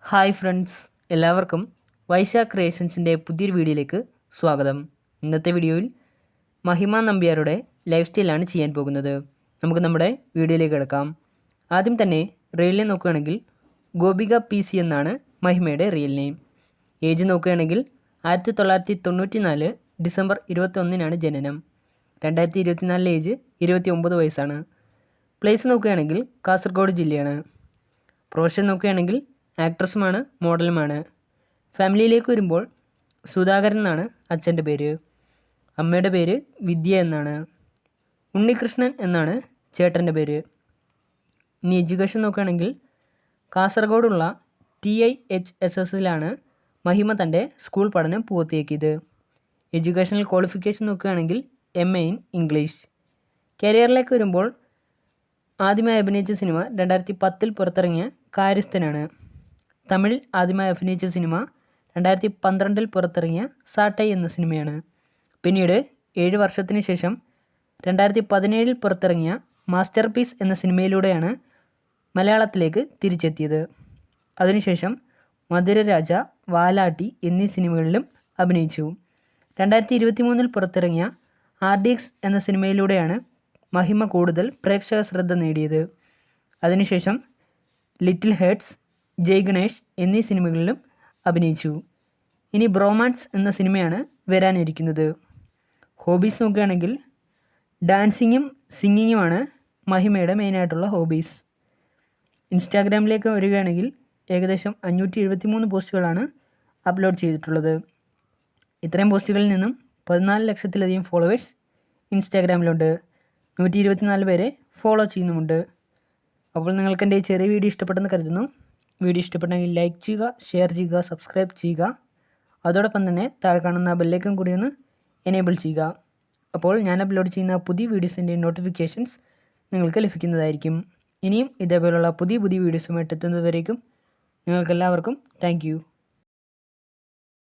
Hi friends, എല്ലാവർക്കും വൈശാഖ് ക്രിയേഷൻസിൻ്റെ പുതിയൊരു വീഡിയോയിലേക്ക് സ്വാഗതം. ഇന്നത്തെ വീഡിയോയിൽ മഹിമ നമ്പ്യാരുടെ ലൈഫ് സ്റ്റൈലാണ് ചെയ്യാൻ പോകുന്നത്. നമുക്ക് നമ്മുടെ വീഡിയോയിലേക്ക് കിടക്കാം. ആദ്യം തന്നെ റിയൽ നെയിം നോക്കുകയാണെങ്കിൽ ഗോപിക PC എന്നാണ് മഹിമയുടെ റിയൽ നെയിം. ഏജ് നോക്കുകയാണെങ്കിൽ 1994 ഡിസംബർ 21 ജനനം. 2024 ഏജ് 29 വയസ്സാണ്. പ്ലേസ് നോക്കുകയാണെങ്കിൽ കാസർഗോഡ് ജില്ലയാണ്. പ്രൊഫഷൻ നോക്കുകയാണെങ്കിൽ ആക്ട്രസുമാണ്, മോഡലുമാണ്. ഫാമിലിയിലേക്ക് വരുമ്പോൾ സുധാകരൻ എന്നാണ് അച്ഛൻ്റെ പേര്. അമ്മയുടെ പേര് വിദ്യ എന്നാണ്. ഉണ്ണികൃഷ്ണൻ എന്നാണ് ചേട്ടൻ്റെ പേര്. ഇനി എഡ്യൂക്കേഷൻ നോക്കുകയാണെങ്കിൽ കാസർഗോഡുള്ള TIHSSലാണ് മഹിമ തൻ്റെ സ്കൂൾ പഠനം പൂർത്തിയാക്കിയത്. എഡ്യൂക്കേഷണൽ ക്വാളിഫിക്കേഷൻ നോക്കുകയാണെങ്കിൽ MA ഇൻ ഇംഗ്ലീഷ്. കരിയറിലേക്ക് വരുമ്പോൾ ആദ്യമായി അഭിനയിച്ച സിനിമ 2010 പുറത്തിറങ്ങിയ കാര്യസ്ഥനാണ്. തമിഴിൽ ആദ്യമായി അഭിനയിച്ച സിനിമ 2012 പുറത്തിറങ്ങിയ സാട്ടൈ എന്ന സിനിമയാണ്. പിന്നീട് 7 വർഷത്തിന് ശേഷം 2017 പുറത്തിറങ്ങിയ മാസ്റ്റർ പീസ് എന്ന സിനിമയിലൂടെയാണ് മലയാളത്തിലേക്ക് തിരിച്ചെത്തിയത്. അതിനുശേഷം മധുരരാജ, വാലാട്ടി എന്നീ സിനിമകളിലും അഭിനയിച്ചു. 2023 പുറത്തിറങ്ങിയ RDX എന്ന സിനിമയിലൂടെയാണ് മഹിമ കൂടുതൽ പ്രേക്ഷക ശ്രദ്ധ നേടിയത്. അതിനുശേഷം ലിറ്റിൽ ഹേർട്സ്, ജയ് ഗണേഷ് എന്നീ സിനിമകളിലും അഭിനയിച്ചു. ഇനി ബ്രോമാൻസ് എന്ന സിനിമയാണ് വരാനിരിക്കുന്നത്. ഹോബീസ് നോക്കുകയാണെങ്കിൽ ഡാൻസിങ്ങും സിംഗിങ്ങുമാണ് മഹിമയുടെ മെയിനായിട്ടുള്ള ഹോബീസ്. ഇൻസ്റ്റാഗ്രാമിലേക്ക് വരികയാണെങ്കിൽ ഏകദേശം 573 പോസ്റ്റുകളാണ് അപ്ലോഡ് ചെയ്തിട്ടുള്ളത്. ഇത്രയും പോസ്റ്റുകളിൽ നിന്നും 14 ലക്ഷത്തിലധികം ഫോളോവേഴ്സ് ഇൻസ്റ്റാഗ്രാമിലുണ്ട്. 124 പേരെ ഫോളോ ചെയ്യുന്നുമുണ്ട്. അപ്പോൾ നിങ്ങൾക്ക് എൻ്റെ ചെറിയ വീഡിയോ ഇഷ്ടപ്പെട്ടെന്ന് കരുതുന്നു. വീഡിയോ ഇഷ്ടപ്പെട്ടെങ്കിൽ ലൈക്ക് ചെയ്യുക, ഷെയർ ചെയ്യുക, സബ്സ്ക്രൈബ് ചെയ്യുക. അതോടൊപ്പം തന്നെ താഴെ കാണുന്ന ബെല്ലൈക്കൺ കൂടി ഒന്ന് എനേബിൾ ചെയ്യുക. അപ്പോൾ ഞാൻ അപ്ലോഡ് ചെയ്യുന്ന പുതിയ വീഡിയോസിൻ്റെ നോട്ടിഫിക്കേഷൻസ് നിങ്ങൾക്ക് ലഭിക്കുന്നതായിരിക്കും. ഇനിയും ഇതേപോലുള്ള പുതിയ വീഡിയോസുമായിട്ട് എത്തുന്നതുവരേക്കും നിങ്ങൾക്കെല്ലാവർക്കും താങ്ക് യു.